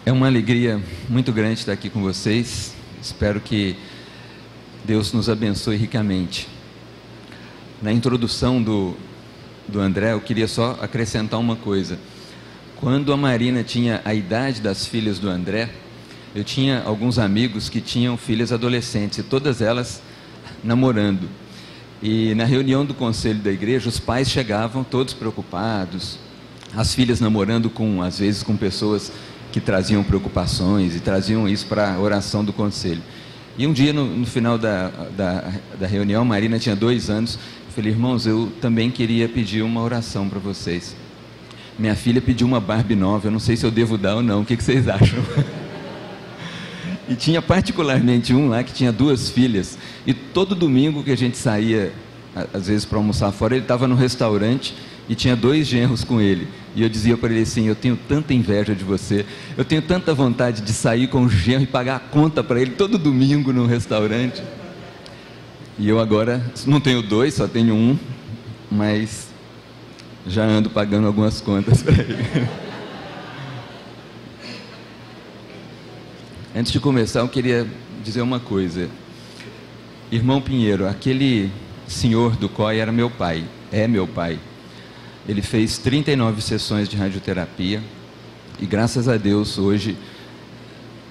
É uma alegria muito grande estar aqui com vocês. Espero que Deus nos abençoe ricamente. Na introdução do André, eu queria só acrescentar uma coisa. Quando a Marina tinha a idade das filhas do André, eu tinha alguns amigos que tinham filhas adolescentes, e todas elas namorando. E na reunião do conselho da igreja, os pais chegavam todos preocupados, as filhas namorando às vezes com pessoas que traziam preocupações e traziam isso para a oração do conselho. E um dia, no final da reunião, a Marina tinha 2 anos, eu falei: irmãos, eu também queria pedir uma oração para vocês. Minha filha pediu uma Barbie nova, eu não sei se eu devo dar ou não, o que vocês acham? E tinha particularmente um lá que tinha 2 filhas, e todo domingo que a gente saía, às vezes para almoçar fora, ele estava no restaurante e tinha 2 genros com ele. E eu dizia para ele assim: eu tenho tanta inveja de você, eu tenho tanta vontade de sair com o genro e pagar a conta para ele todo domingo no restaurante. E eu agora não tenho 2, só tenho 1, mas já ando pagando algumas contas para ele. Antes de começar, eu queria dizer uma coisa. Irmão Pinheiro, aquele senhor do COI era meu pai, é meu pai. Ele fez 39 sessões de radioterapia e, graças a Deus, hoje,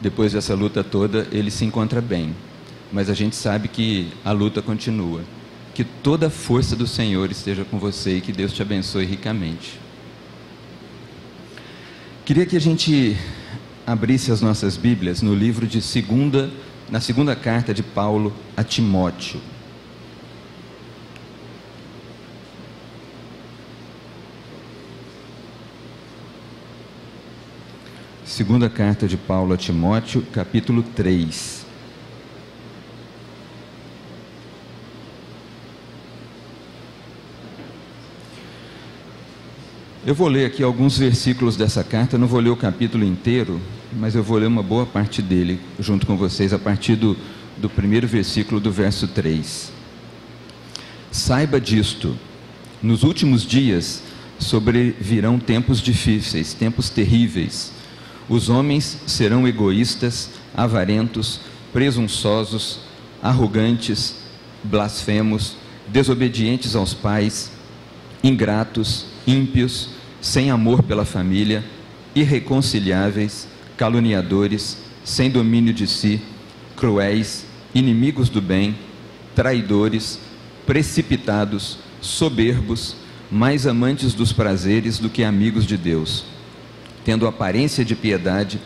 depois dessa luta toda, ele se encontra bem. Mas a gente sabe que a luta continua. Que toda a força do Senhor esteja com você e que Deus te abençoe ricamente. Queria que a gente abrisse as nossas Bíblias no livro na segunda carta de Paulo a Timóteo. Segunda carta de Paulo a Timóteo, capítulo 3. Eu vou ler aqui alguns versículos dessa carta, não vou ler o capítulo inteiro, mas eu vou ler uma boa parte dele junto com vocês, a partir do primeiro versículo do verso 3. Saiba disto: nos últimos dias sobrevirão tempos difíceis, tempos terríveis. Os homens serão egoístas, avarentos, presunçosos, arrogantes, blasfemos, desobedientes aos pais, ingratos, ímpios, sem amor pela família, irreconciliáveis, caluniadores, sem domínio de si, cruéis, inimigos do bem, traidores, precipitados, soberbos, mais amantes dos prazeres do que amigos de Deus, tendo aparência de piedade,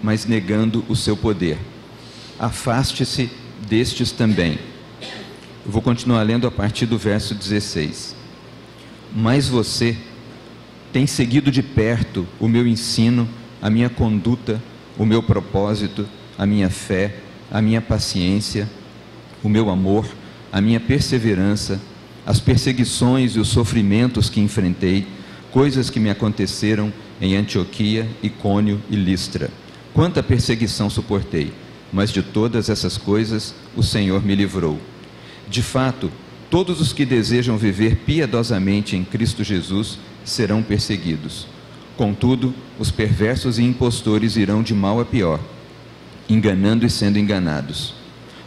mas negando o seu poder. Afaste-se destes também. Eu vou continuar lendo a partir do verso 16. Mas você tem seguido de perto o meu ensino, a minha conduta, o meu propósito, a minha fé, a minha paciência, o meu amor, a minha perseverança, as perseguições e os sofrimentos que enfrentei, coisas que me aconteceram em Antioquia, Icônio e Listra. Quanta perseguição suportei, mas de todas essas coisas o Senhor me livrou. De fato, todos os que desejam viver piedosamente em Cristo Jesus serão perseguidos. Contudo, os perversos e impostores irão de mal a pior, enganando e sendo enganados.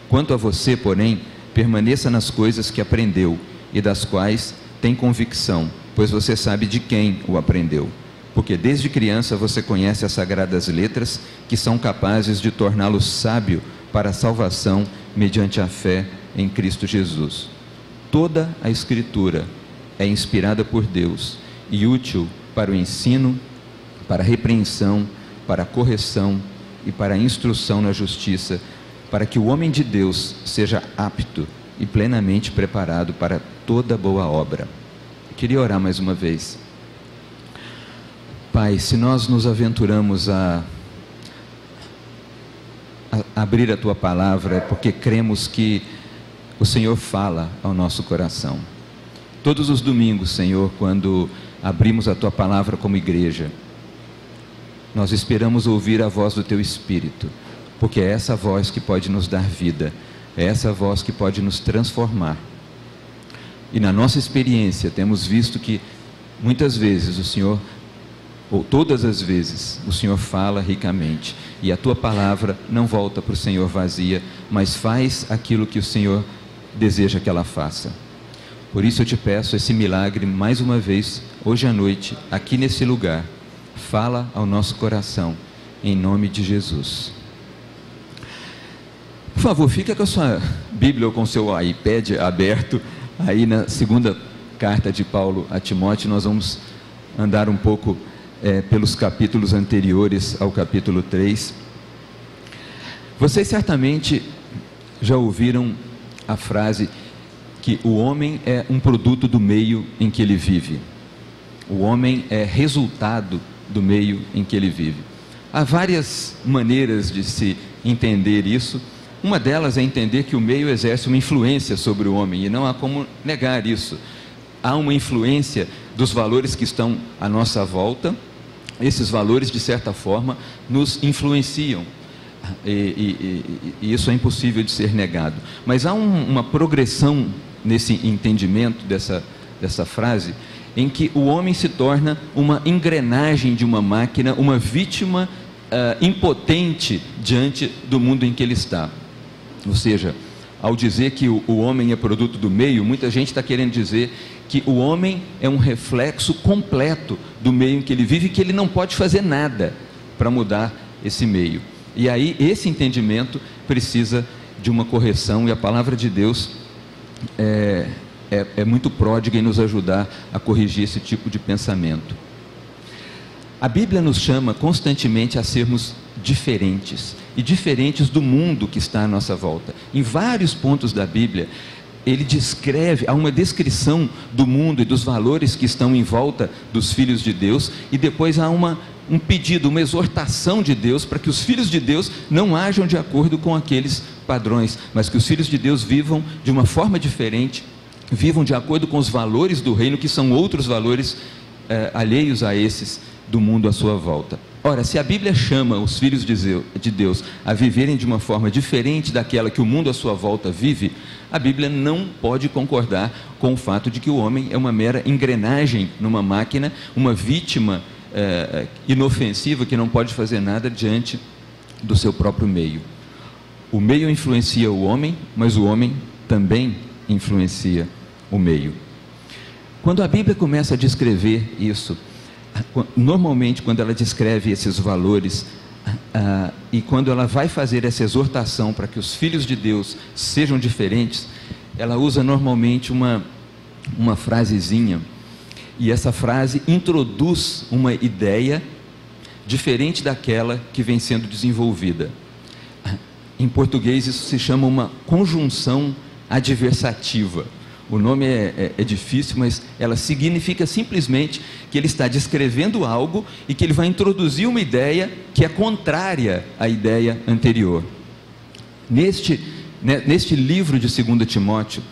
Quanto a você, porém, permaneça nas coisas que aprendeu e das quais tem convicção, pois você sabe de quem o aprendeu. Porque desde criança você conhece as sagradas letras que são capazes de torná-lo sábio para a salvação mediante a fé em Cristo Jesus. Toda a Escritura é inspirada por Deus e útil para o ensino, para a repreensão, para a correção e para a instrução na justiça, para que o homem de Deus seja apto e plenamente preparado para toda boa obra. Eu queria orar mais uma vez. Pai, se nós nos aventuramos a abrir a Tua Palavra, é porque cremos que o Senhor fala ao nosso coração. Todos os domingos, Senhor, quando abrimos a Tua Palavra como igreja, nós esperamos ouvir a voz do Teu Espírito, porque é essa voz que pode nos dar vida, é essa voz que pode nos transformar. E na nossa experiência temos visto que muitas vezes o Senhor ou todas as vezes, o Senhor fala ricamente, e a tua palavra não volta para o Senhor vazia, mas faz aquilo que o Senhor deseja que ela faça. Por isso eu te peço esse milagre mais uma vez, hoje à noite, aqui nesse lugar. Fala ao nosso coração, em nome de Jesus. Por favor, fica com a sua Bíblia ou com o seu iPad aberto, aí na segunda carta de Paulo a Timóteo. Nós vamos andar um pouco pelos capítulos anteriores ao capítulo 3. Vocês certamente já ouviram a frase que o homem é um produto do meio em que ele vive. O homem é resultado do meio em que ele vive. Há várias maneiras de se entender isso. Uma delas é entender que o meio exerce uma influência sobre o homem, e não há como negar isso. Há uma influência dos valores que estão à nossa volta. Esses valores, de certa forma, nos influenciam, e isso é impossível de ser negado. Mas há uma progressão nesse entendimento dessa frase, em que o homem se torna uma engrenagem de uma máquina, uma vítima impotente diante do mundo em que ele está. Ou seja, ao dizer que o homem é produto do meio, muita gente está querendo dizer que o homem é um reflexo completo do meio em que ele vive, e que ele não pode fazer nada para mudar esse meio. E aí esse entendimento precisa de uma correção, e a palavra de Deus é muito pródiga em nos ajudar a corrigir esse tipo de pensamento. A Bíblia nos chama constantemente a sermos diferentes, e diferentes do mundo que está à nossa volta. Em vários pontos da Bíblia, ele descreve, há uma descrição do mundo e dos valores que estão em volta dos filhos de Deus, e depois há um pedido, uma exortação de Deus para que os filhos de Deus não ajam de acordo com aqueles padrões, mas que os filhos de Deus vivam de uma forma diferente, vivam de acordo com os valores do reino, que são outros valores alheios a esses do mundo à sua volta. Ora, se a Bíblia chama os filhos de Deus a viverem de uma forma diferente daquela que o mundo à sua volta vive, a Bíblia não pode concordar com o fato de que o homem é uma mera engrenagem numa máquina, uma vítima inofensiva que não pode fazer nada diante do seu próprio meio. O meio influencia o homem, mas o homem também influencia o meio. Quando a Bíblia começa a descrever isso, normalmente quando ela descreve esses valores, e quando ela vai fazer essa exortação para que os filhos de Deus sejam diferentes, ela usa normalmente uma frasezinha, e essa frase introduz uma ideia diferente daquela que vem sendo desenvolvida. Em português isso se chama uma conjunção adversativa. O nome é difícil, mas ela significa simplesmente que ele está descrevendo algo e que ele vai introduzir uma ideia que é contrária à ideia anterior. Neste livro de 2 Timóteo,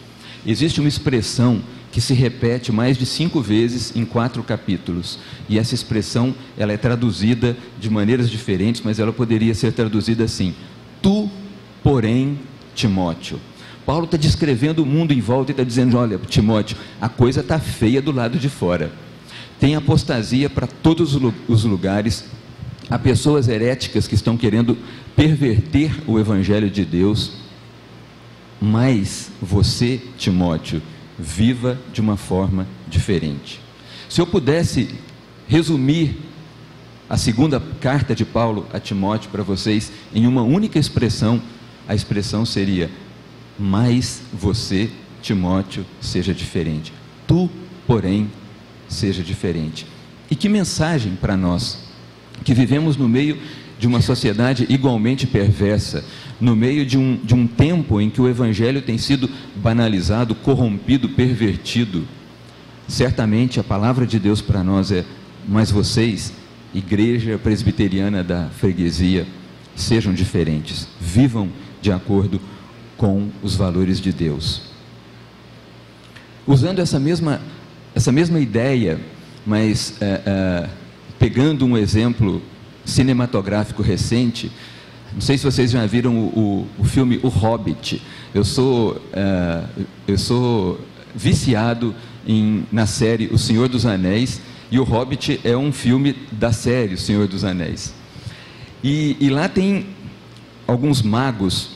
existe uma expressão que se repete mais de 5 vezes em 4 capítulos. E essa expressão, ela é traduzida de maneiras diferentes, mas ela poderia ser traduzida assim: tu, porém, Timóteo. Paulo está descrevendo o mundo em volta e está dizendo: olha, Timóteo, a coisa está feia do lado de fora. Tem apostasia para todos os lugares. Há pessoas heréticas que estão querendo perverter o Evangelho de Deus. Mas você, Timóteo, viva de uma forma diferente. Se eu pudesse resumir a segunda carta de Paulo a Timóteo para vocês em uma única expressão, a expressão seria: mas você, Timóteo, seja diferente. Tu, porém, seja diferente. E que mensagem para nós, que vivemos no meio de uma sociedade igualmente perversa, no meio de um tempo em que o Evangelho tem sido banalizado, corrompido, pervertido. Certamente a palavra de Deus para nós é: mas vocês, Igreja Presbiteriana da Freguesia, sejam diferentes, vivam de acordo com os valores de Deus. Usando essa mesma ideia, mas pegando um exemplo cinematográfico recente, não sei se vocês já viram o filme O Hobbit. Eu sou viciado na série O Senhor dos Anéis, E o Hobbit é um filme da série O Senhor dos Anéis. E lá tem alguns magos,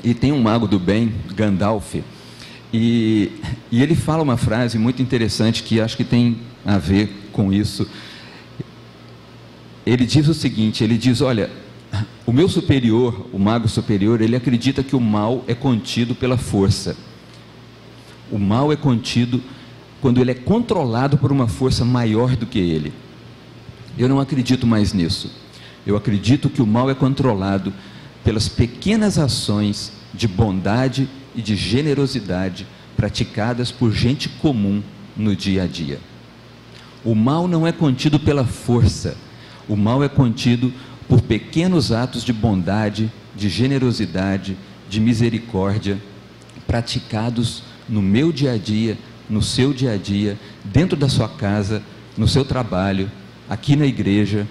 e tem um mago do bem, Gandalf, e ele fala uma frase muito interessante que acho que tem a ver com isso. Ele diz o seguinte, ele diz, olha, o meu superior, o mago superior, ele acredita que o mal é contido pela força. O mal é contido quando ele é controlado por uma força maior do que ele. Eu não acredito mais nisso. Eu acredito que o mal é controlado pelas pequenas ações de bondade e de generosidade praticadas por gente comum no dia a dia. O mal não é contido pela força. O mal é contido por pequenos atos de bondade, de generosidade, de misericórdia, praticados no meu dia a dia, no seu dia a dia, dentro da sua casa, no seu trabalho, aqui na igreja.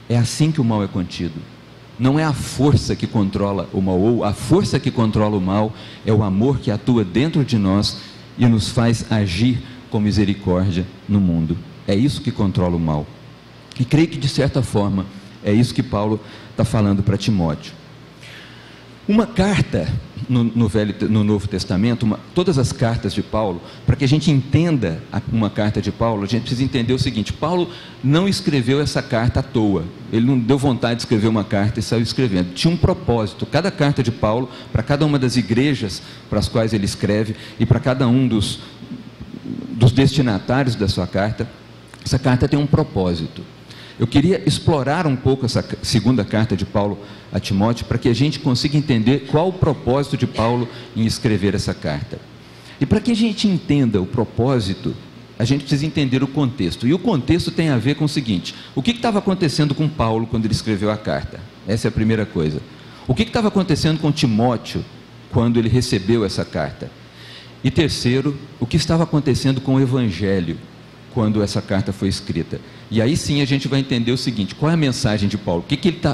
É assim que o mal é contido. Não é a força que controla o mal, ou a força que controla o mal é o amor que atua dentro de nós e nos faz agir com misericórdia no mundo. É isso que controla o mal. E creio que, de certa forma, é isso que Paulo está falando para Timóteo. Uma carta no Novo Testamento, todas as cartas de Paulo, para que a gente entenda uma carta de Paulo, a gente precisa entender o seguinte: Paulo não escreveu essa carta à toa, ele não deu vontade de escrever uma carta e saiu escrevendo, tinha um propósito. Cada carta de Paulo, para cada uma das igrejas para as quais ele escreve, e para cada um dos destinatários da sua carta, essa carta tem um propósito. Eu queria explorar um pouco essa segunda carta de Paulo a Timóteo, para que a gente consiga entender qual o propósito de Paulo em escrever essa carta. E para que a gente entenda o propósito, a gente precisa entender o contexto. E o contexto tem a ver com o seguinte: o que estava acontecendo com Paulo quando ele escreveu a carta? Essa é a primeira coisa. O que estava acontecendo com Timóteo quando ele recebeu essa carta? E terceiro, o que estava acontecendo com o Evangelho quando essa carta foi escrita? E aí sim a gente vai entender o seguinte: qual é a mensagem de Paulo?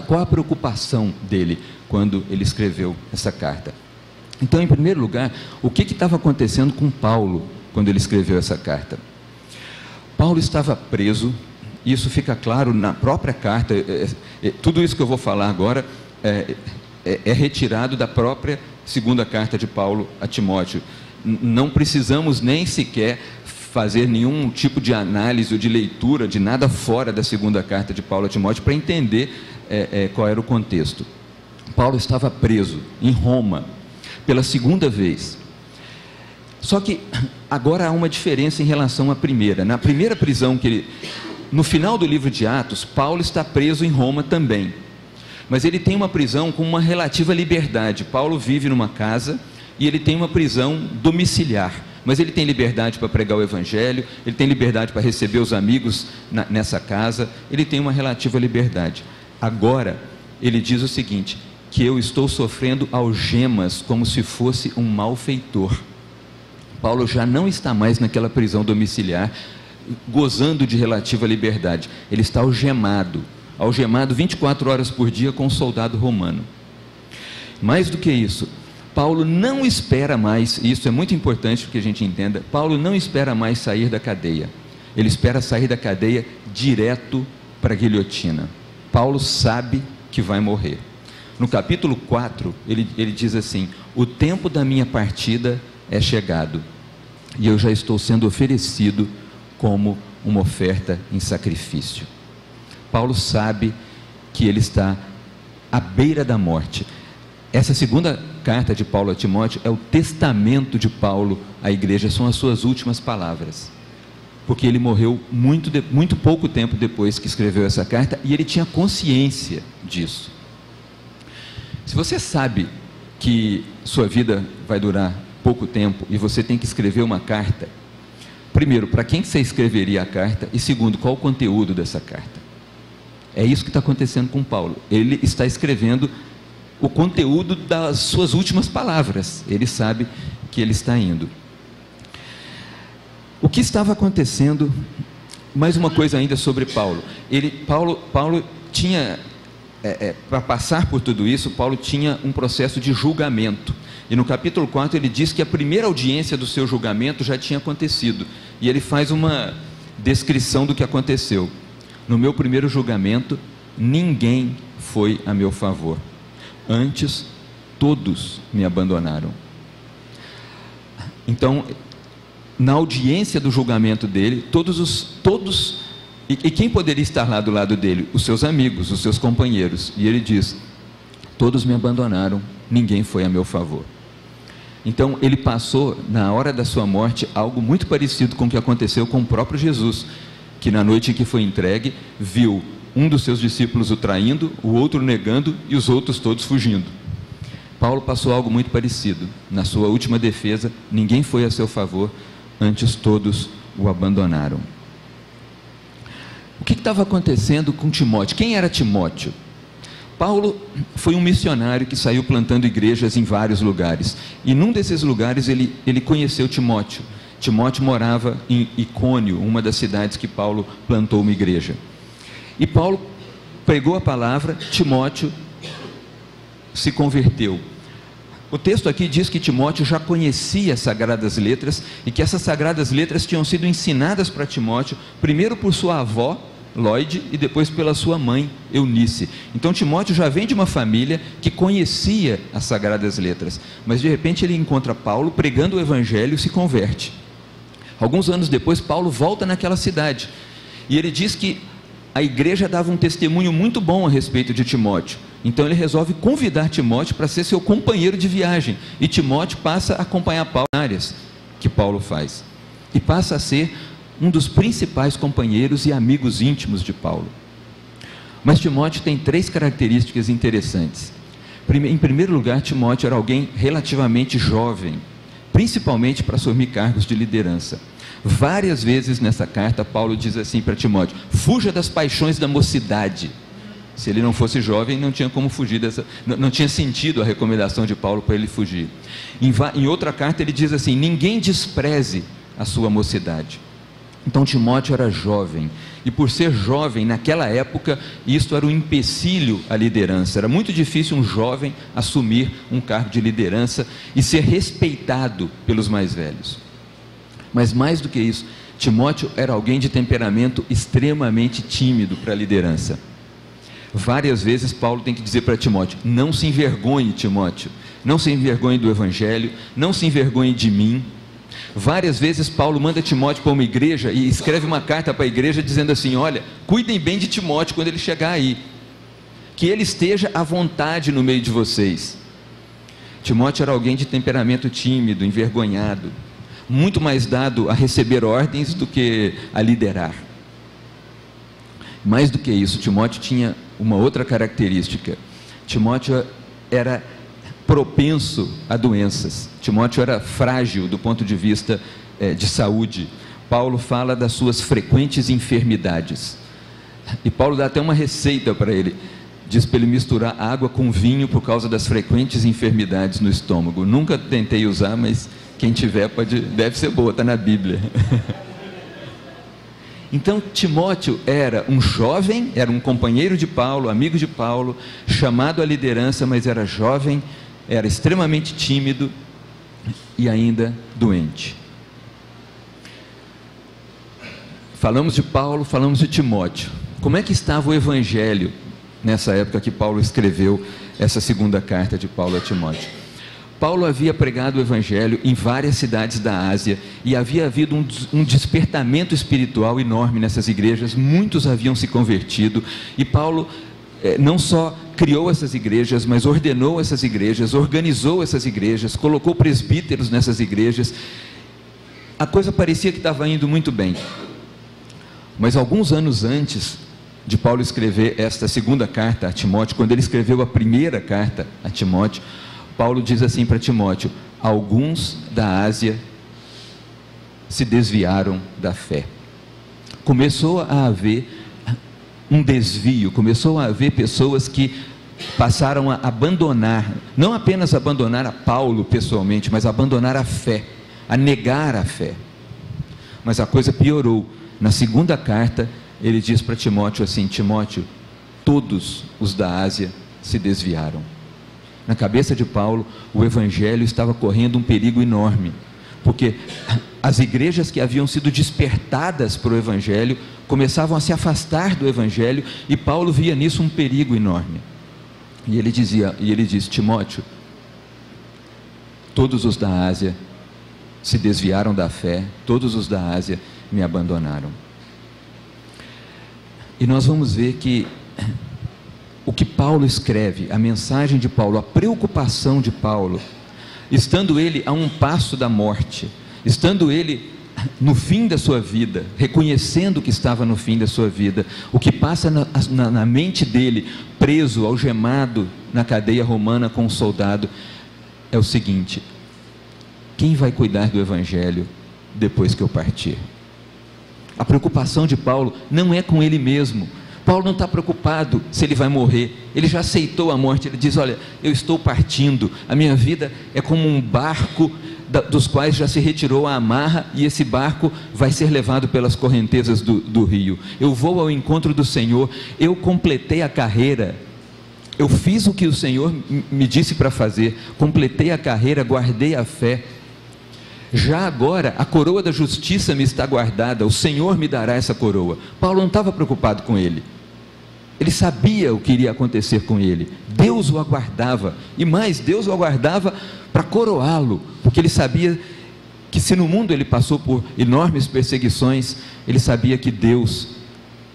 Qual a preocupação dele quando ele escreveu essa carta? Então, em primeiro lugar, o que estava acontecendo com Paulo quando ele escreveu essa carta? Paulo estava preso, e isso fica claro na própria carta. Tudo isso que eu vou falar agora é retirado da própria segunda carta de Paulo a Timóteo. Não precisamos nem sequer fazer nenhum tipo de análise ou de leitura de nada fora da segunda carta de Paulo a Timóteo para entender qual era o contexto. Paulo estava preso em Roma pela segunda vez. Só que agora há uma diferença em relação à primeira. Na primeira prisão no final do livro de Atos, Paulo está preso em Roma também, mas ele tem uma prisão com uma relativa liberdade. Paulo vive numa casa e ele tem uma prisão domiciliar, mas ele tem liberdade para pregar o Evangelho, ele tem liberdade para receber os amigos nessa casa, ele tem uma relativa liberdade. Agora, ele diz o seguinte: que eu estou sofrendo algemas como se fosse um malfeitor. Paulo já não está mais naquela prisão domiciliar, gozando de relativa liberdade. Ele está algemado 24 horas por dia com um soldado romano. Mais do que isso, Paulo não espera mais, e isso é muito importante que a gente entenda, Paulo não espera mais sair da cadeia. Ele espera sair da cadeia direto para a guilhotina. Paulo sabe que vai morrer. No capítulo 4, ele diz assim: o tempo da minha partida é chegado, e eu já estou sendo oferecido como uma oferta em sacrifício. Paulo sabe que ele está à beira da morte. Essa segunda carta de Paulo a Timóteo é o testamento de Paulo à igreja, são as suas últimas palavras, porque ele morreu muito pouco tempo depois que escreveu essa carta, e ele tinha consciência disso. Se você sabe que sua vida vai durar pouco tempo e você tem que escrever uma carta, primeiro, para quem você escreveria a carta? E segundo, qual o conteúdo dessa carta? É isso que está acontecendo com Paulo. Ele está escrevendo o conteúdo das suas últimas palavras. Ele sabe que ele está indo. O que estava acontecendo? Mais uma coisa ainda sobre Paulo. Paulo tinha, para passar por tudo isso, Paulo tinha um processo de julgamento. E no capítulo 4 ele diz que a primeira audiência do seu julgamento já tinha acontecido. E ele faz descrição do que aconteceu. No meu primeiro julgamento, ninguém foi a meu favor. Antes, todos me abandonaram. Então, na audiência do julgamento dele, e quem poderia estar lá do lado dele? Os seus amigos, os seus companheiros. E ele diz: todos me abandonaram, ninguém foi a meu favor. Então, ele passou, na hora da sua morte, algo muito parecido com o que aconteceu com o próprio Jesus, que na noite em que foi entregue, viu um dos seus discípulos o traindo, o outro negando e os outros todos fugindo. Paulo passou algo muito parecido. Na sua última defesa, ninguém foi a seu favor, antes todos o abandonaram. O que estava acontecendo com Timóteo? Quem era Timóteo? Paulo foi um missionário que saiu plantando igrejas em vários lugares, e num desses lugares ele conheceu Timóteo. Timóteo morava em Icônio, uma das cidades que Paulo plantou uma igreja. E Paulo pregou a palavra, Timóteo se converteu. O texto aqui diz que Timóteo já conhecia as Sagradas Letras, e que essas Sagradas Letras tinham sido ensinadas para Timóteo, primeiro por sua avó, Lloyd, e depois pela sua mãe, Eunice. Então Timóteo já vem de uma família que conhecia as Sagradas Letras, mas de repente ele encontra Paulo pregando o Evangelho e se converte. Alguns anos depois, Paulo volta naquela cidade, e ele diz que a igreja dava um testemunho muito bom a respeito de Timóteo. Então ele resolve convidar Timóteo para ser seu companheiro de viagem, e Timóteo passa a acompanhar Paulo nas áreas que Paulo faz, e passa a ser um dos principais companheiros e amigos íntimos de Paulo. Mas Timóteo tem 3 características interessantes. Em primeiro lugar, Timóteo era alguém relativamente jovem, principalmente para assumir cargos de liderança. Várias vezes nessa carta, Paulo diz assim para Timóteo: fuja das paixões da mocidade. Se ele não fosse jovem, não tinha como fugir não tinha sentido a recomendação de Paulo para ele fugir. Em outra carta ele diz assim: ninguém despreze a sua mocidade. Então Timóteo era jovem, e por ser jovem, naquela época, isto era um empecilho à liderança. Era muito difícil um jovem assumir um cargo de liderança e ser respeitado pelos mais velhos. Mas mais do que isso, Timóteo era alguém de temperamento extremamente tímido para a liderança. Várias vezes Paulo tem que dizer para Timóteo: não se envergonhe, Timóteo, não se envergonhe do Evangelho, não se envergonhe de mim. Várias vezes Paulo manda Timóteo para uma igreja e escreve uma carta para a igreja dizendo assim: olha, cuidem bem de Timóteo quando ele chegar aí, que ele esteja à vontade no meio de vocês. Timóteo era alguém de temperamento tímido, envergonhado, muito mais dado a receber ordens do que a liderar. Mais do que isso, Timóteo tinha uma outra característica. Timóteo era propenso a doenças. Timóteo era frágil do ponto de vista de saúde. Paulo fala das suas frequentes enfermidades, e Paulo dá até uma receita para ele. Diz para ele misturar água com vinho por causa das frequentes enfermidades no estômago. Nunca tentei usar, mas quem tiver deve ser boa, está na Bíblia. Então Timóteo era um jovem, era um companheiro de Paulo, amigo de Paulo, chamado à liderança, mas era jovem, era extremamente tímido e ainda doente. Falamos de Paulo, falamos de Timóteo. Como é que estava o Evangelho nessa época que Paulo escreveu essa segunda carta de Paulo a Timóteo? Paulo havia pregado o Evangelho em várias cidades da Ásia, e havia havido um despertamento espiritual enorme nessas igrejas. Muitos haviam se convertido, e Paulo não só criou essas igrejas, mas ordenou essas igrejas, organizou essas igrejas, colocou presbíteros nessas igrejas. A coisa parecia que estava indo muito bem. Mas alguns anos antes de Paulo escrever esta segunda carta a Timóteo, quando ele escreveu a primeira carta a Timóteo, Paulo diz assim para Timóteo: alguns da Ásia se desviaram da fé. Começou a haver um desvio, começou a haver pessoas que passaram a abandonar, não apenas abandonar a Paulo pessoalmente, mas abandonar a fé, a negar a fé. Mas a coisa piorou. Na segunda carta, ele diz para Timóteo assim: Timóteo, todos os da Ásia se desviaram. Na cabeça de Paulo, o Evangelho estava correndo um perigo enorme, porque as igrejas que haviam sido despertadas para o Evangelho começavam a se afastar do Evangelho, e Paulo via nisso um perigo enorme. E ele diz: Timóteo, todos os da Ásia se desviaram da fé, todos os da Ásia me abandonaram. E nós vamos ver que o que Paulo escreve, a mensagem de Paulo, a preocupação de Paulo, estando ele a um passo da morte, estando ele no fim da sua vida, reconhecendo que estava no fim da sua vida, o que passa na mente dele, preso, algemado na cadeia romana com um soldado, é o seguinte: quem vai cuidar do Evangelho depois que eu partir? A preocupação de Paulo não é com ele mesmo. Paulo não está preocupado se ele vai morrer, ele já aceitou a morte. Ele diz: olha, eu estou partindo, a minha vida é como um barco dos quais já se retirou a amarra, e esse barco vai ser levado pelas correntezas do rio. Eu vou ao encontro do Senhor, eu completei a carreira, eu fiz o que o Senhor me disse para fazer, completei a carreira, guardei a fé. Já agora a coroa da justiça me está guardada, o Senhor me dará essa coroa. Paulo não estava preocupado com ele, ele sabia o que iria acontecer com ele. Deus o aguardava, e mais, Deus o aguardava para coroá-lo, porque ele sabia que se no mundo ele passou por enormes perseguições, ele sabia que Deus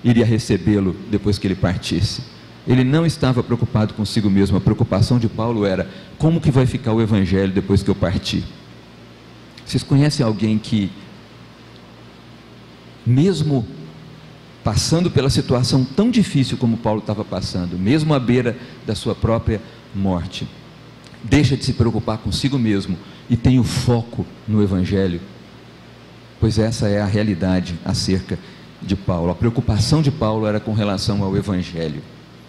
iria recebê-lo depois que ele partisse. Ele não estava preocupado consigo mesmo. A preocupação de Paulo era: como que vai ficar o Evangelho depois que eu partir? Vocês conhecem alguém que, mesmo passando pela situação tão difícil como Paulo estava passando, mesmo à beira da sua própria morte, deixa de se preocupar consigo mesmo e tem o foco no Evangelho? Pois essa é a realidade acerca de Paulo. A preocupação de Paulo era com relação ao Evangelho.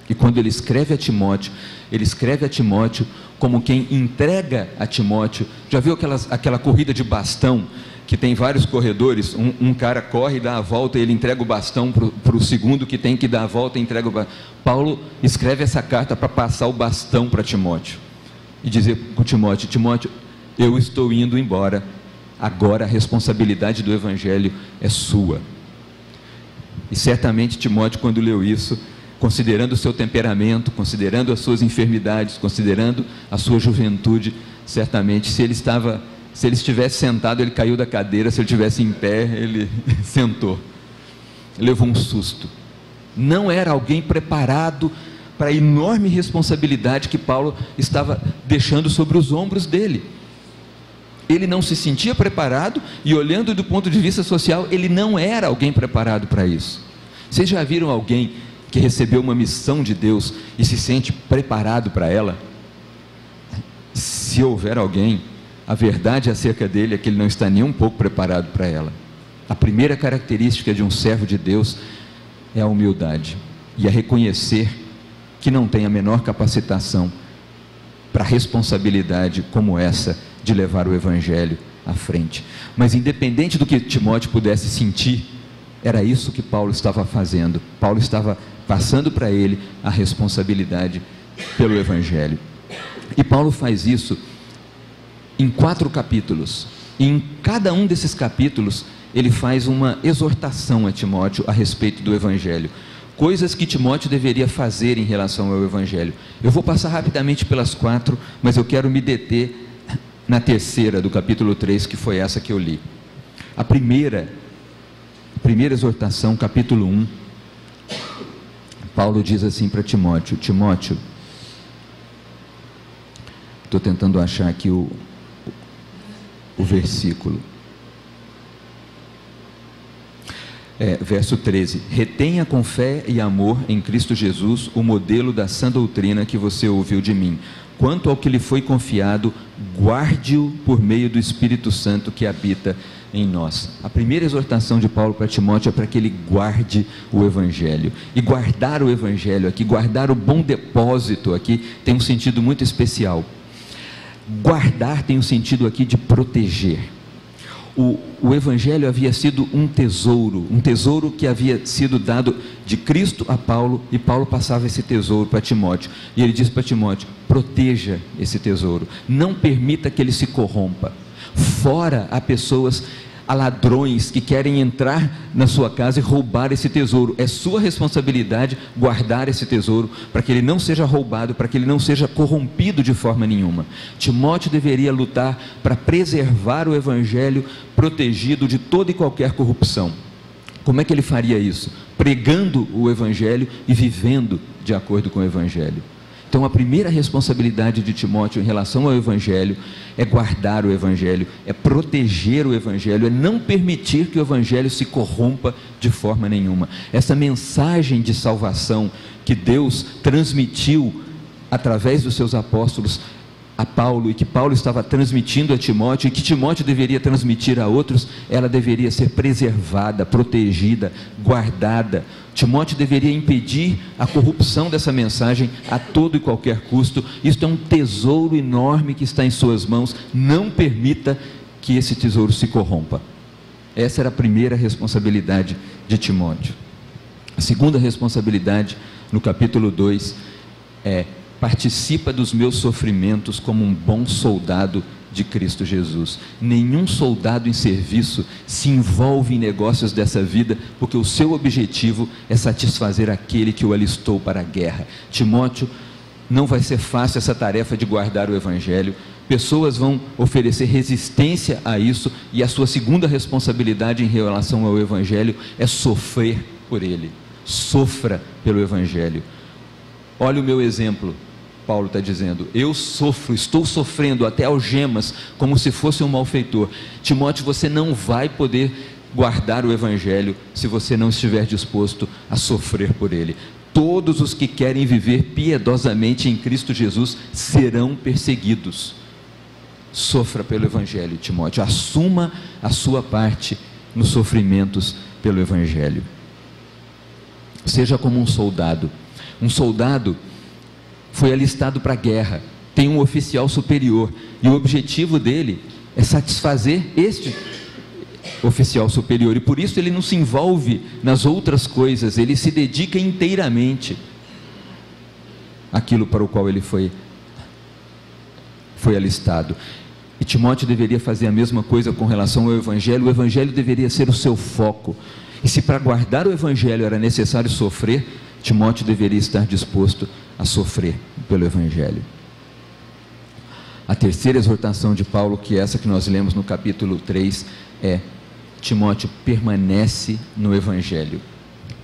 E quando ele escreve a Timóteo, ele escreve a Timóteo como quem entrega a Timóteo. Já viu aquela corrida de bastão, que tem vários corredores, um cara corre e dá a volta, e ele entrega o bastão para o segundo que tem que dar a volta e entrega o bastão. Paulo escreve essa carta para passar o bastão para Timóteo e dizer para Timóteo: Timóteo, eu estou indo embora, agora a responsabilidade do Evangelho é sua. E certamente Timóteo, quando leu isso, considerando o seu temperamento, considerando as suas enfermidades, considerando a sua juventude, certamente, se ele estivesse sentado, ele caiu da cadeira; se ele estivesse em pé, ele sentou. Levou um susto. Não era alguém preparado para a enorme responsabilidade que Paulo estava deixando sobre os ombros dele. Ele não se sentia preparado, e olhando do ponto de vista social, ele não era alguém preparado para isso. Vocês já viram alguém que recebeu uma missão de Deus e se sente preparado para ela? Se houver alguém, a verdade acerca dele é que ele não está nem um pouco preparado para ela. A primeira característica de um servo de Deus é a humildade, e a reconhecer que não tem a menor capacitação para responsabilidade como essa de levar o Evangelho à frente. Mas independente do que Timóteo pudesse sentir, era isso que Paulo estava fazendo. Paulo estava passando para ele a responsabilidade pelo Evangelho. E Paulo faz isso em 4 capítulos. E em cada um desses capítulos, ele faz uma exortação a Timóteo a respeito do Evangelho. Coisas que Timóteo deveria fazer em relação ao Evangelho. Eu vou passar rapidamente pelas 4, mas eu quero me deter na terceira do capítulo 3, que foi essa que eu li. A primeira exortação, capítulo 1, Paulo diz assim para Timóteo: Timóteo, estou tentando achar aqui o versículo, verso 13: retenha com fé e amor em Cristo Jesus o modelo da sã doutrina que você ouviu de mim. Quanto ao que lhe foi confiado, guarde-o por meio do Espírito Santo que habita em nós. A primeira exortação de Paulo para Timóteo é para que ele guarde o Evangelho. E guardar o Evangelho aqui, guardar o bom depósito aqui, tem um sentido muito especial. Guardar tem o sentido aqui de proteger. O Evangelho havia sido um tesouro que havia sido dado de Cristo a Paulo, e Paulo passava esse tesouro para Timóteo, e ele diz para Timóteo: proteja esse tesouro, não permita que ele se corrompa. Fora há pessoas, há ladrões que querem entrar na sua casa e roubar esse tesouro. É sua responsabilidade guardar esse tesouro para que ele não seja roubado, para que ele não seja corrompido de forma nenhuma. Timóteo deveria lutar para preservar o evangelho protegido de toda e qualquer corrupção. Como é que ele faria isso? Pregando o evangelho e vivendo de acordo com o evangelho. Então a primeira responsabilidade de Timóteo em relação ao evangelho é guardar o evangelho, é proteger o evangelho, é não permitir que o evangelho se corrompa de forma nenhuma. Essa mensagem de salvação que Deus transmitiu através dos seus apóstolos a Paulo, e que Paulo estava transmitindo a Timóteo, e que Timóteo deveria transmitir a outros, ela deveria ser preservada, protegida, guardada. Timóteo deveria impedir a corrupção dessa mensagem a todo e qualquer custo. Isto é um tesouro enorme que está em suas mãos. Não permita que esse tesouro se corrompa. Essa era a primeira responsabilidade de Timóteo. A segunda responsabilidade, no capítulo 2, é: participa dos meus sofrimentos como um bom soldado de Cristo Jesus. Nenhum soldado em serviço se envolve em negócios dessa vida, porque o seu objetivo é satisfazer aquele que o alistou para a guerra. Timóteo, não vai ser fácil essa tarefa de guardar o evangelho. Pessoas vão oferecer resistência a isso, e a sua segunda responsabilidade em relação ao evangelho é sofrer por ele. Sofra pelo evangelho. Olha o meu exemplo. Paulo está dizendo: eu sofro, estou sofrendo até algemas, como se fosse um malfeitor. Timóteo, você não vai poder guardar o evangelho se você não estiver disposto a sofrer por ele. Todos os que querem viver piedosamente em Cristo Jesus serão perseguidos. Sofra pelo evangelho, Timóteo. Assuma a sua parte nos sofrimentos pelo evangelho. Seja como um soldado. Um soldado foi alistado para a guerra, tem um oficial superior, e o objetivo dele é satisfazer este oficial superior, e por isso ele não se envolve nas outras coisas, ele se dedica inteiramente àquilo para o qual ele foi alistado. E Timóteo deveria fazer a mesma coisa com relação ao evangelho. O evangelho deveria ser o seu foco, e se para guardar o evangelho era necessário sofrer, Timóteo deveria estar disposto a sofrer pelo evangelho. A terceira exortação de Paulo, que é essa que nós lemos no capítulo 3, é: Timóteo, permanece no evangelho.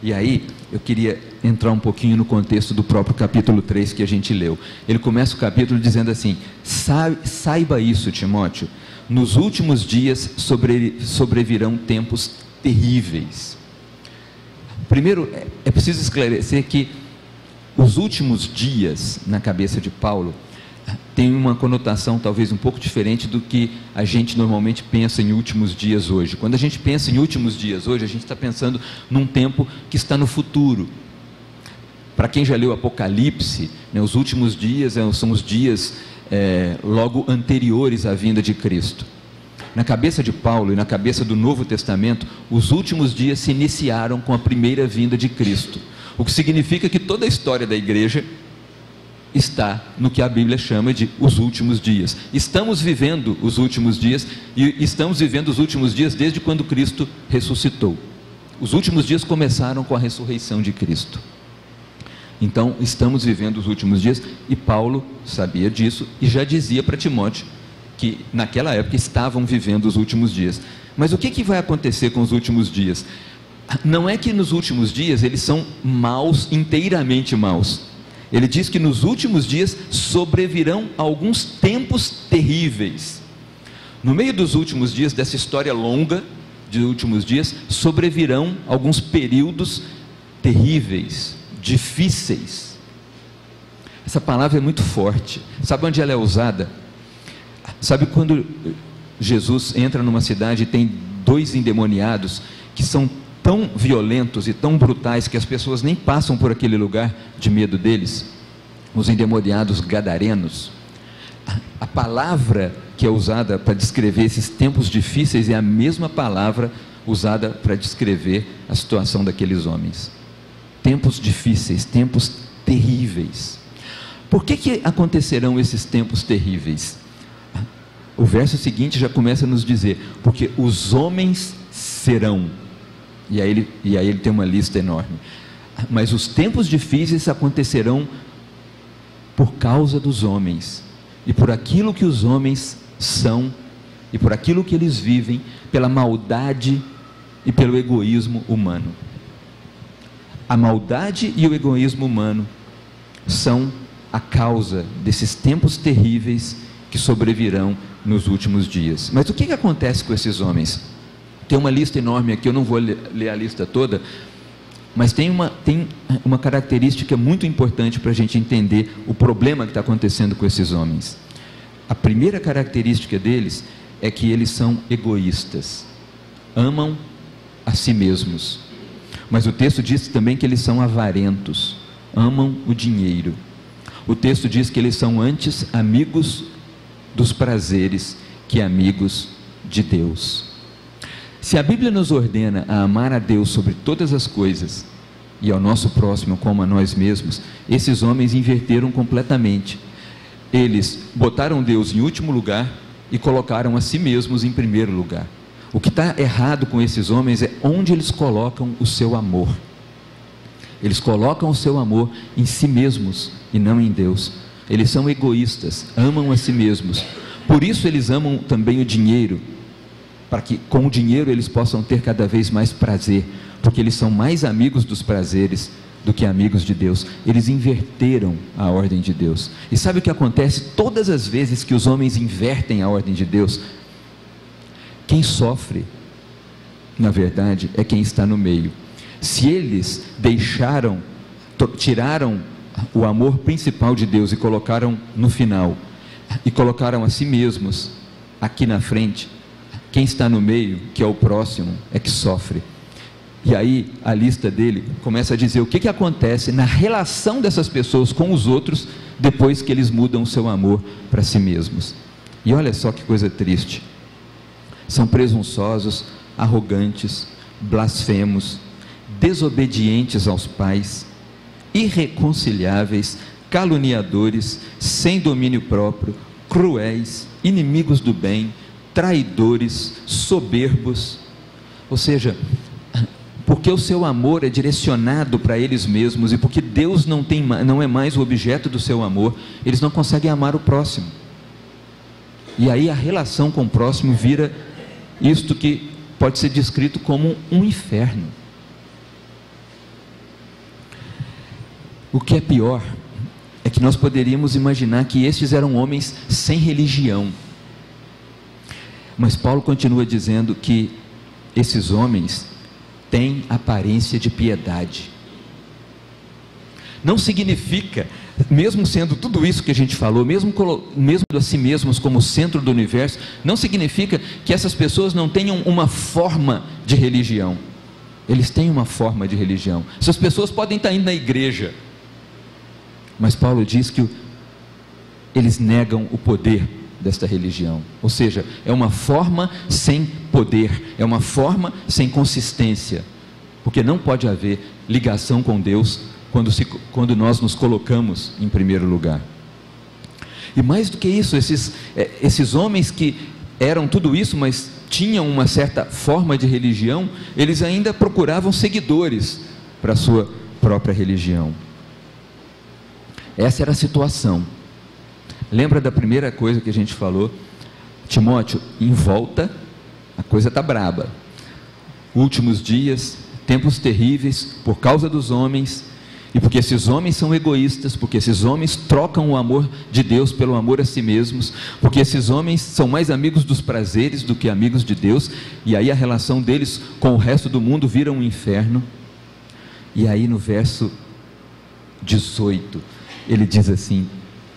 E aí eu queria entrar um pouquinho no contexto do próprio capítulo 3 que a gente leu. Ele começa o capítulo dizendo assim: saiba isso, Timóteo, nos últimos dias sobrevirão tempos terríveis. Primeiro, é preciso esclarecer que os últimos dias, na cabeça de Paulo, tem uma conotação talvez um pouco diferente do que a gente normalmente pensa em últimos dias hoje. Quando a gente pensa em últimos dias hoje, a gente está pensando num tempo que está no futuro. Para quem já leu Apocalipse, né, os últimos dias são os dias logo anteriores à vinda de Cristo. Na cabeça de Paulo e na cabeça do Novo Testamento, os últimos dias se iniciaram com a primeira vinda de Cristo, o que significa que toda a história da igreja está no que a Bíblia chama de os últimos dias. Estamos vivendo os últimos dias, e estamos vivendo os últimos dias desde quando Cristo ressuscitou. Os últimos dias começaram com a ressurreição de Cristo. Então estamos vivendo os últimos dias, e Paulo sabia disso e já dizia para Timóteo que naquela época estavam vivendo os últimos dias. Mas o que vai acontecer com os últimos dias? Não é que nos últimos dias eles são maus, inteiramente maus. Ele diz que nos últimos dias sobrevirão alguns tempos terríveis. No meio dos últimos dias, dessa história longa de últimos dias, sobrevirão alguns períodos terríveis, difíceis. Essa palavra é muito forte. Sabe onde ela é usada? Sabe quando Jesus entra numa cidade e tem 2 endemoniados que são tão violentos e tão brutais que as pessoas nem passam por aquele lugar de medo deles? Os endemoniados gadarenos. A palavra que é usada para descrever esses tempos difíceis é a mesma palavra usada para descrever a situação daqueles homens. Tempos difíceis, tempos terríveis. Por que acontecerão esses tempos terríveis? o verso seguinte já começa a nos dizer: porque os homens serão. E aí ele tem uma lista enorme. Mas os tempos difíceis acontecerão por causa dos homens, e por aquilo que os homens são, e por aquilo que eles vivem, pela maldade e pelo egoísmo humano. A maldade e o egoísmo humano são a causa desses tempos terríveis que sobrevirão nos últimos dias. Mas o que acontece com esses homens? Tem uma lista enorme aqui, eu não vou ler a lista toda, mas tem uma característica muito importante para a gente entender o problema que está acontecendo com esses homens. A primeira característica deles é que eles são egoístas, amam a si mesmos. Mas o texto diz também que eles são avarentos, amam o dinheiro. O texto diz que eles são antes amigos dos prazeres que amigos de Deus. Se a Bíblia nos ordena a amar a Deus sobre todas as coisas e ao nosso próximo como a nós mesmos, esses homens inverteram completamente. Eles botaram Deus em último lugar e colocaram a si mesmos em primeiro lugar. O que está errado com esses homens é onde eles colocam o seu amor. Eles colocam o seu amor em si mesmos e não em Deus. Eles são egoístas, amam a si mesmos. Por isso eles amam também o dinheiro, para que com o dinheiro eles possam ter cada vez mais prazer, porque eles são mais amigos dos prazeres do que amigos de Deus. Eles inverteram a ordem de Deus. E sabe o que acontece todas as vezes que os homens invertem a ordem de Deus? Quem sofre, na verdade, é quem está no meio. Se eles tiraram o amor principal de Deus e colocaram no final, e colocaram a si mesmos aqui na frente, quem está no meio, que é o próximo, é que sofre. E aí a lista dele começa a dizer o que acontece na relação dessas pessoas com os outros, depois que eles mudam o seu amor para si mesmos. E olha só que coisa triste: são presunçosos, arrogantes, blasfemos, desobedientes aos pais, irreconciliáveis, caluniadores, sem domínio próprio, cruéis, inimigos do bem, traidores, soberbos. Ou seja, porque o seu amor é direcionado para eles mesmos e porque Deus não é mais o objeto do seu amor, eles não conseguem amar o próximo. E aí a relação com o próximo vira isto que pode ser descrito como um inferno. O que é pior é que nós poderíamos imaginar que estes eram homens sem religião. Mas Paulo continua dizendo que esses homens têm aparência de piedade. Não significa, mesmo sendo tudo isso que a gente falou, mesmo a si mesmos como centro do universo, não significa que essas pessoas não tenham uma forma de religião. Eles têm uma forma de religião. Essas pessoas podem estar indo na igreja, mas Paulo diz que eles negam o poder desta religião. Ou seja, é uma forma sem poder, é uma forma sem consistência, porque não pode haver ligação com Deus quando nós nos colocamos em primeiro lugar. E mais do que isso, esses homens que eram tudo isso, mas tinham uma certa forma de religião, eles ainda procuravam seguidores para a sua própria religião. Essa era a situação. Lembra da primeira coisa que a gente falou? Timóteo, em volta, a coisa está braba. Últimos dias, tempos terríveis, por causa dos homens, e porque esses homens são egoístas, porque esses homens trocam o amor de Deus pelo amor a si mesmos, porque esses homens são mais amigos dos prazeres do que amigos de Deus, e aí a relação deles com o resto do mundo vira um inferno. E aí no verso 18, ele diz assim: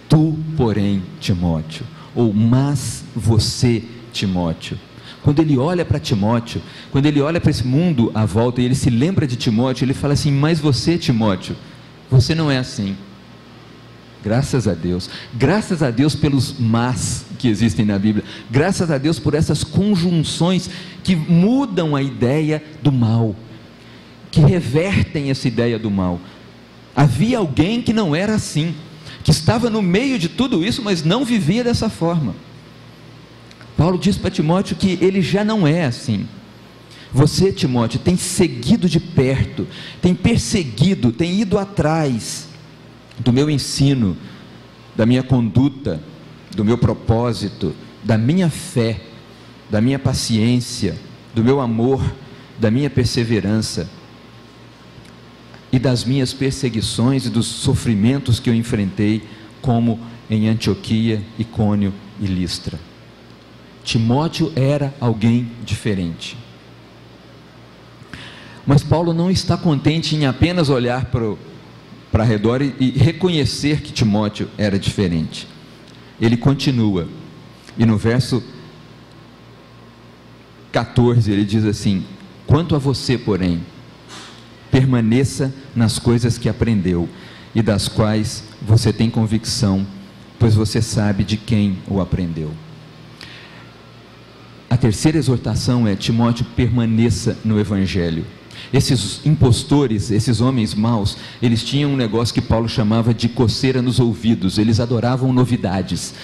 tu, porém, Timóteo, ou mas você, Timóteo. Quando ele olha para Timóteo, quando ele olha para esse mundo à volta e ele se lembra de Timóteo, ele fala assim: mas você, Timóteo, você não é assim. Graças a Deus pelos mas que existem na Bíblia, graças a Deus por essas conjunções que mudam a ideia do mal, que revertem essa ideia do mal. Havia alguém que não era assim, que estava no meio de tudo isso, mas não vivia dessa forma. Paulo diz para Timóteo que ele já não é assim. Você, Timóteo, tem seguido de perto, tem perseguido, tem ido atrás do meu ensino, da minha conduta, do meu propósito, da minha fé, da minha paciência, do meu amor, da minha perseverança e das minhas perseguições e dos sofrimentos que eu enfrentei, como em Antioquia, Icônio e Listra. Timóteo era alguém diferente. Mas Paulo não está contente em apenas olhar para redor e reconhecer que Timóteo era diferente. Ele continua, e no verso 14 ele diz assim: quanto a você, porém, permaneça nas coisas que aprendeu e das quais você tem convicção, pois você sabe de quem o aprendeu. A terceira exortação é: Timóteo, permaneça no Evangelho. Esses impostores, esses homens maus, eles tinham um negócio que Paulo chamava de coceira nos ouvidos. Eles adoravam novidades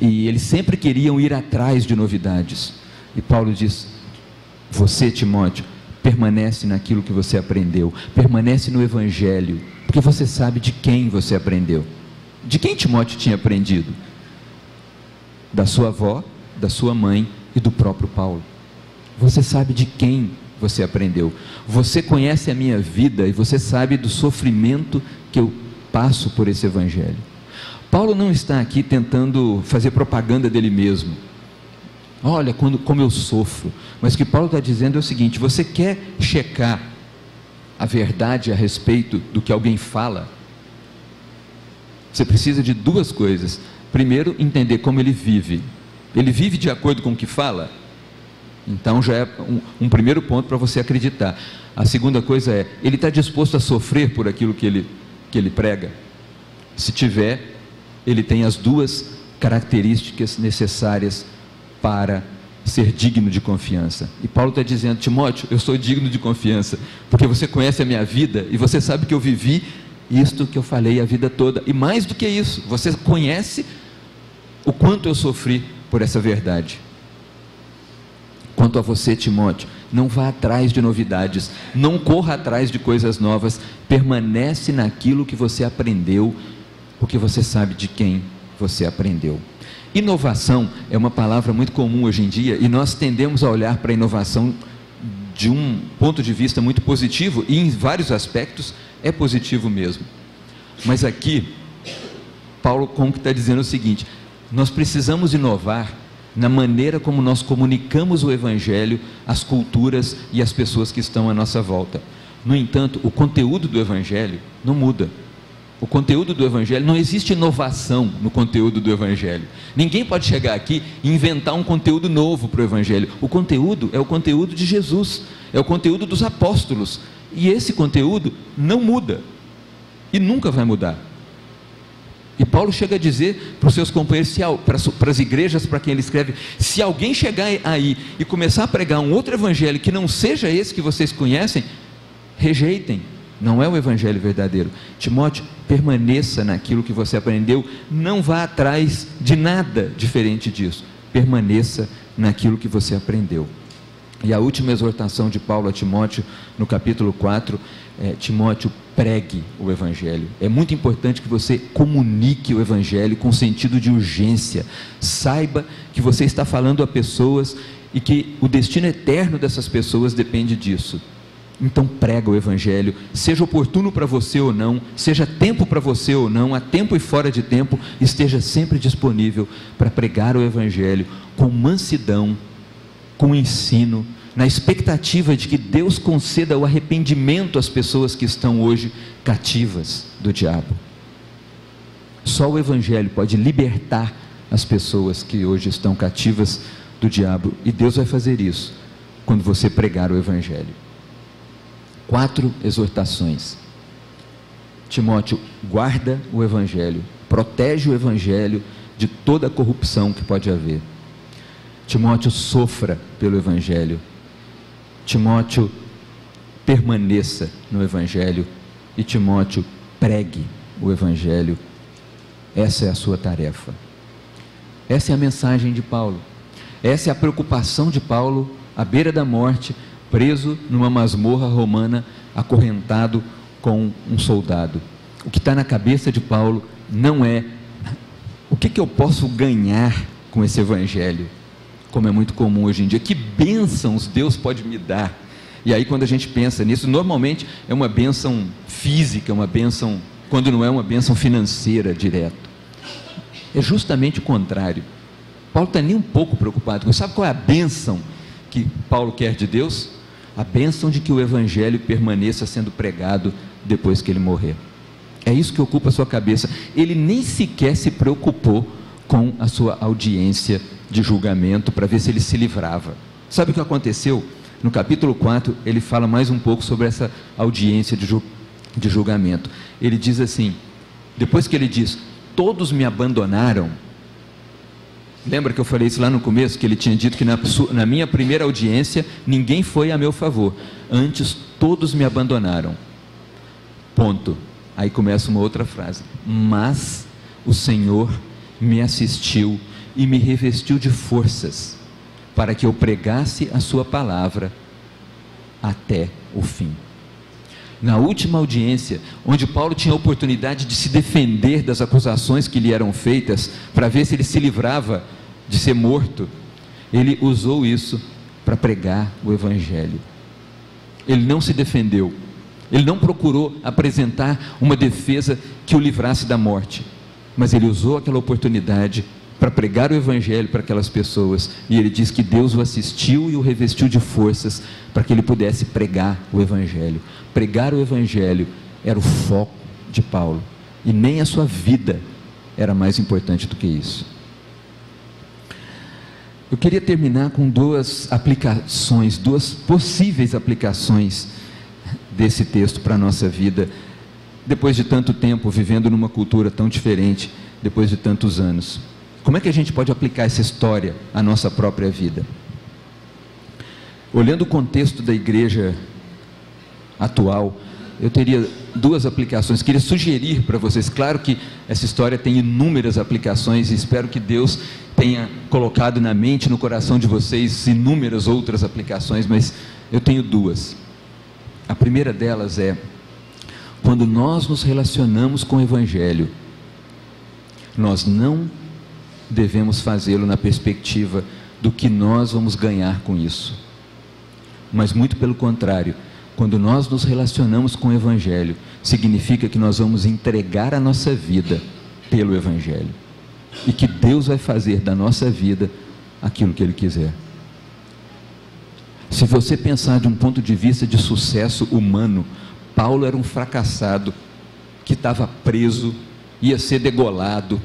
e eles sempre queriam ir atrás de novidades. E Paulo diz: você, Timóteo, permanece naquilo que você aprendeu, permanece no Evangelho, porque você sabe de quem você aprendeu. De quem Timóteo tinha aprendido? Da sua avó, da sua mãe e do próprio Paulo. Você sabe de quem você aprendeu. Você conhece a minha vida e você sabe do sofrimento que eu passo por esse Evangelho. Paulo não está aqui tentando fazer propaganda dele mesmo. Olha como eu sofro. Mas o que Paulo está dizendo é o seguinte: você quer checar a verdade a respeito do que alguém fala? Você precisa de duas coisas. Primeiro, entender como ele vive. Ele vive de acordo com o que fala? Então já é um primeiro ponto para você acreditar. A segunda coisa é: ele está disposto a sofrer por aquilo que ele prega? Se tiver, ele tem as duas características necessárias para ser digno de confiança. E Paulo está dizendo: Timóteo, eu sou digno de confiança, porque você conhece a minha vida e você sabe que eu vivi isto que eu falei a vida toda, e mais do que isso, você conhece o quanto eu sofri por essa verdade. Quanto a você, Timóteo, não vá atrás de novidades, não corra atrás de coisas novas, permanece naquilo que você aprendeu, porque você sabe de quem você aprendeu. Inovação é uma palavra muito comum hoje em dia, e nós tendemos a olhar para a inovação de um ponto de vista muito positivo, e em vários aspectos é positivo mesmo. Mas aqui, Paulo como que está dizendo o seguinte: nós precisamos inovar na maneira como nós comunicamos o Evangelho às culturas e às pessoas que estão à nossa volta. No entanto, o conteúdo do Evangelho não muda. O conteúdo do Evangelho, não existe inovação no conteúdo do Evangelho. Ninguém pode chegar aqui e inventar um conteúdo novo para o Evangelho. O conteúdo é o conteúdo de Jesus, é o conteúdo dos apóstolos, e esse conteúdo não muda e nunca vai mudar. E Paulo chega a dizer para os seus companheiros, para as igrejas para quem ele escreve: se alguém chegar aí e começar a pregar um outro evangelho que não seja esse que vocês conhecem, rejeitem, não é o evangelho verdadeiro. Timóteo, permaneça naquilo que você aprendeu, não vá atrás de nada diferente disso, permaneça naquilo que você aprendeu. E a última exortação de Paulo a Timóteo, no capítulo 4, é: Timóteo, pregue o Evangelho. É muito importante que você comunique o Evangelho com sentido de urgência. Saiba que você está falando a pessoas e que o destino eterno dessas pessoas depende disso. Então prega o Evangelho, seja oportuno para você ou não, seja tempo para você ou não, a tempo e fora de tempo, esteja sempre disponível para pregar o Evangelho com mansidão, com ensino, na expectativa de que Deus conceda o arrependimento às pessoas que estão hoje cativas do diabo. Só o Evangelho pode libertar as pessoas que hoje estão cativas do diabo, e Deus vai fazer isso quando você pregar o Evangelho. 4 exortações. Timóteo, guarda o Evangelho, protege o Evangelho de toda a corrupção que pode haver. Timóteo, sofra pelo Evangelho. Timóteo, permaneça no Evangelho. E Timóteo, pregue o Evangelho. Essa é a sua tarefa. Essa é a mensagem de Paulo. Essa é a preocupação de Paulo, à beira da morte, preso numa masmorra romana, acorrentado com um soldado. O que está na cabeça de Paulo não é o que eu posso ganhar com esse evangelho, como é muito comum hoje em dia, que bênçãos Deus pode me dar. E aí quando a gente pensa nisso, normalmente é uma bênção física, uma bênção, quando não é uma bênção financeira direto. É justamente o contrário. Paulo está nem um pouco preocupado com isso. Sabe qual é a bênção que Paulo quer de Deus? A bênção de que o evangelho permaneça sendo pregado depois que ele morrer. É isso que ocupa a sua cabeça. Ele nem sequer se preocupou com a sua audiência de julgamento para ver se ele se livrava. Sabe o que aconteceu? No capítulo 4, ele fala mais um pouco sobre essa audiência de julgamento. Ele diz assim, depois que ele diz, todos me abandonaram. Lembra que eu falei isso lá no começo? Que ele tinha dito que na minha primeira audiência, ninguém foi a meu favor. Antes, todos me abandonaram. Ponto. Aí começa uma outra frase. Mas o Senhor me assistiu e me revestiu de forças, para que eu pregasse a sua palavra até o fim. Na última audiência, onde Paulo tinha a oportunidade de se defender das acusações que lhe eram feitas, para ver se ele se livrava de ser morto, ele usou isso para pregar o evangelho. Ele não se defendeu, ele não procurou apresentar uma defesa que o livrasse da morte, mas ele usou aquela oportunidade para pregar o evangelho para aquelas pessoas, e ele diz que Deus o assistiu e o revestiu de forças para que ele pudesse pregar o evangelho. Pregar o evangelho era o foco de Paulo, e nem a sua vida era mais importante do que isso. Eu queria terminar com duas possíveis aplicações desse texto para a nossa vida, depois de tanto tempo vivendo numa cultura tão diferente, depois de tantos anos. Como é que a gente pode aplicar essa história à nossa própria vida? Olhando o contexto da igreja atual, eu teria duas aplicações. Queria sugerir para vocês, claro que essa história tem inúmeras aplicações, e espero que Deus tenha colocado na mente, no coração de vocês, inúmeras outras aplicações, mas eu tenho duas. A primeira delas é, quando nós nos relacionamos com o evangelho, nós não devemos fazê-lo na perspectiva do que nós vamos ganhar com isso, mas muito pelo contrário. Quando nós nos relacionamos com o evangelho, significa que nós vamos entregar a nossa vida pelo evangelho, e que Deus vai fazer da nossa vida aquilo que Ele quiser. Se você pensar de um ponto de vista de sucesso humano, Paulo era um fracassado, que estava preso, ia ser degolado,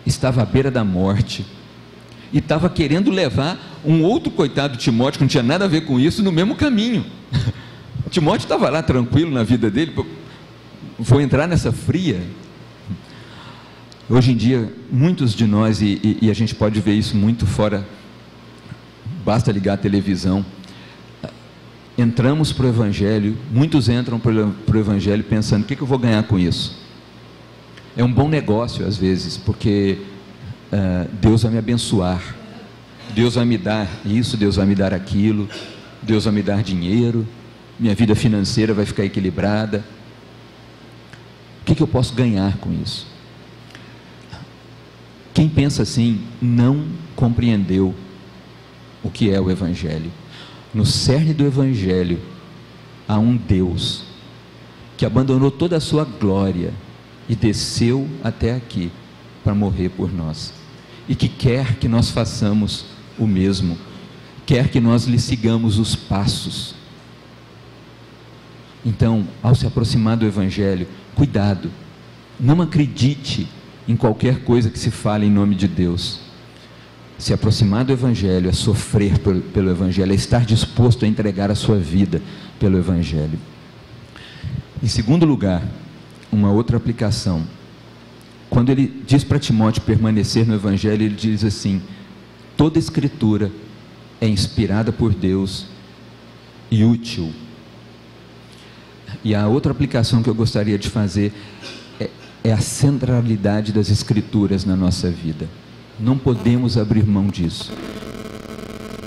estava à beira da morte, e estava querendo levar um outro coitado, Timóteo, que não tinha nada a ver com isso, no mesmo caminho. Timóteo estava lá tranquilo na vida dele, vou entrar nessa fria. Hoje em dia, muitos de nós, e a gente pode ver isso muito fora, basta ligar a televisão, entramos para o evangelho, muitos entram para o evangelho pensando, o que eu vou ganhar com isso? É um bom negócio às vezes, porque Deus vai me abençoar, Deus vai me dar isso, Deus vai me dar aquilo, Deus vai me dar dinheiro, minha vida financeira vai ficar equilibrada. O que eu posso ganhar com isso? Quem pensa assim não compreendeu o que é o evangelho. No cerne do evangelho há um Deus que abandonou toda a sua glória e desceu até aqui para morrer por nós, e que quer que nós façamos o mesmo, quer que nós lhe sigamos os passos. Então, ao se aproximar do evangelho, cuidado, não acredite em qualquer coisa que se fale em nome de Deus. Se aproximar do evangelho é sofrer pelo evangelho, é estar disposto a entregar a sua vida pelo evangelho. Em segundo lugar, uma outra aplicação, quando ele diz para Timóteo permanecer no evangelho, ele diz assim: toda escritura é inspirada por Deus e útil. E a outra aplicação que eu gostaria de fazer é a centralidade das escrituras na nossa vida. Não podemos abrir mão disso.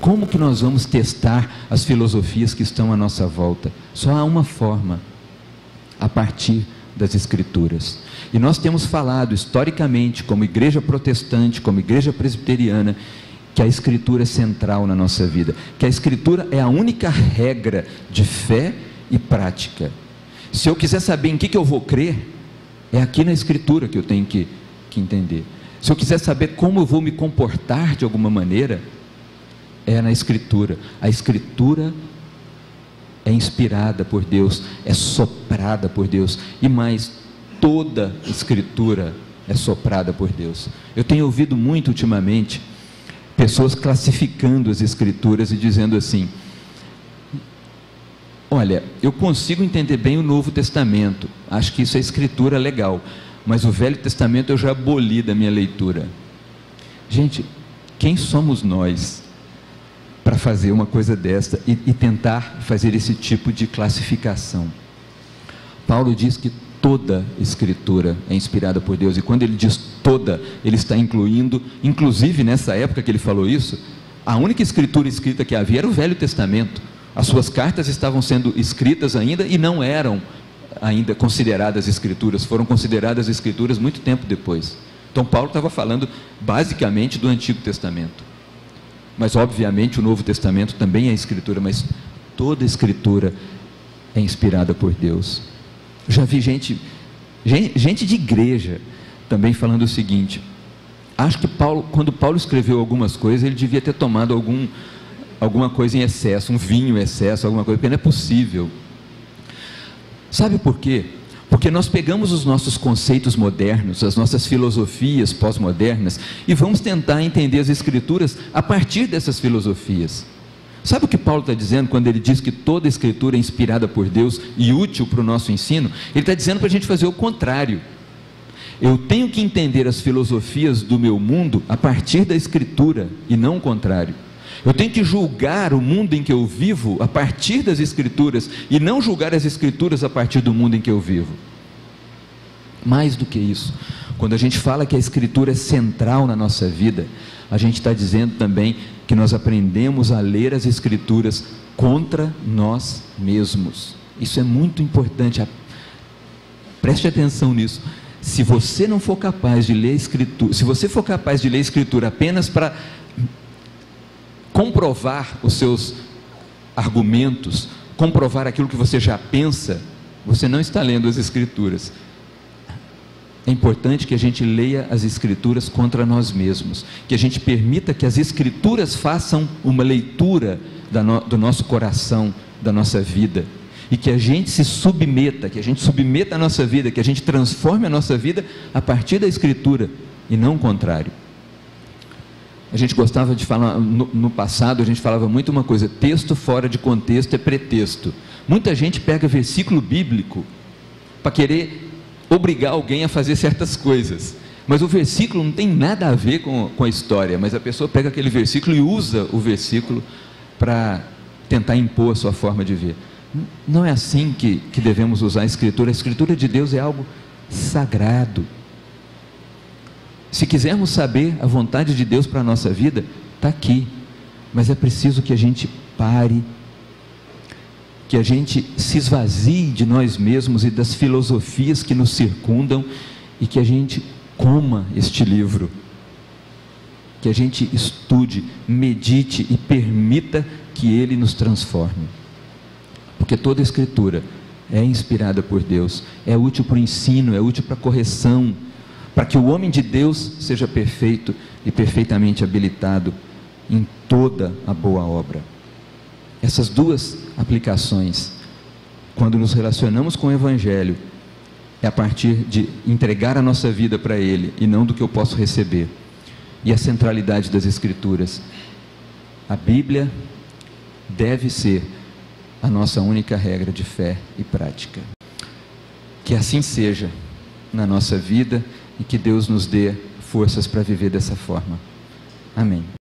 Como que nós vamos testar as filosofias que estão à nossa volta? Só há uma forma: a partir das Escrituras. E nós temos falado historicamente, como igreja protestante, como igreja presbiteriana, que a Escritura é central na nossa vida, que a Escritura é a única regra de fé e prática. Se eu quiser saber em que eu vou crer, é aqui na Escritura que eu tenho que entender. Se eu quiser saber como eu vou me comportar de alguma maneira, é na Escritura. A Escritura é inspirada por Deus, é soprada por Deus, e mais, toda Escritura é soprada por Deus. Eu tenho ouvido muito ultimamente pessoas classificando as Escrituras e dizendo assim: olha, eu consigo entender bem o Novo Testamento, acho que isso é Escritura legal, mas o Velho Testamento eu já aboli da minha leitura. Gente, quem somos nós para fazer uma coisa desta e tentar fazer esse tipo de classificação? Paulo diz que toda Escritura é inspirada por Deus, e quando ele diz toda, ele está incluindo, inclusive nessa época que ele falou isso, a única Escritura escrita que havia era o Velho Testamento. As suas cartas estavam sendo escritas ainda e não eram ainda consideradas Escrituras, foram consideradas Escrituras muito tempo depois. Então Paulo estava falando basicamente do Antigo Testamento, mas obviamente o Novo Testamento também é Escritura, mas toda Escritura é inspirada por Deus. Já vi gente de igreja também falando o seguinte: acho que quando Paulo escreveu algumas coisas, ele devia ter tomado alguma coisa em excesso, um vinho em excesso, alguma coisa, porque não é possível. Sabe por quê? Porque nós pegamos os nossos conceitos modernos, as nossas filosofias pós-modernas, e vamos tentar entender as Escrituras a partir dessas filosofias. Sabe o que Paulo está dizendo quando ele diz que toda a Escritura é inspirada por Deus e útil para o nosso ensino? Ele está dizendo para a gente fazer o contrário. Eu tenho que entender as filosofias do meu mundo a partir da Escritura e não o contrário. Eu tenho que julgar o mundo em que eu vivo a partir das Escrituras e não julgar as Escrituras a partir do mundo em que eu vivo. Mais do que isso, quando a gente fala que a Escritura é central na nossa vida, a gente está dizendo também que nós aprendemos a ler as Escrituras contra nós mesmos. Isso é muito importante, preste atenção nisso. Se você não for capaz de ler a Escritura, se você for capaz de ler a Escritura apenas para comprovar os seus argumentos, comprovar aquilo que você já pensa, você não está lendo as Escrituras. É importante que a gente leia as Escrituras contra nós mesmos, que a gente permita que as Escrituras façam uma leitura do nosso coração, da nossa vida, e que a gente se submeta, que a gente submeta a nossa vida, que a gente transforme a nossa vida a partir da Escritura e não o contrário. A gente gostava de falar, no passado a gente falava muito uma coisa: texto fora de contexto é pretexto. Muita gente pega versículo bíblico para querer obrigar alguém a fazer certas coisas, mas o versículo não tem nada a ver com a história, mas a pessoa pega aquele versículo e usa o versículo para tentar impor a sua forma de ver. Não é assim que devemos usar a Escritura. A Escritura de Deus é algo sagrado. Se quisermos saber a vontade de Deus para a nossa vida, está aqui, mas é preciso que a gente pare, que a gente se esvazie de nós mesmos e das filosofias que nos circundam, e que a gente coma este livro, que a gente estude, medite e permita que ele nos transforme, porque toda a Escritura é inspirada por Deus, é útil para o ensino, é útil para a correção, para que o homem de Deus seja perfeito e perfeitamente habilitado em toda a boa obra. Essas duas aplicações, quando nos relacionamos com o Evangelho, é a partir de entregar a nossa vida para Ele e não do que eu posso receber. E a centralidade das Escrituras. A Bíblia deve ser a nossa única regra de fé e prática. Que assim seja na nossa vida e que Deus nos dê forças para viver dessa forma. Amém.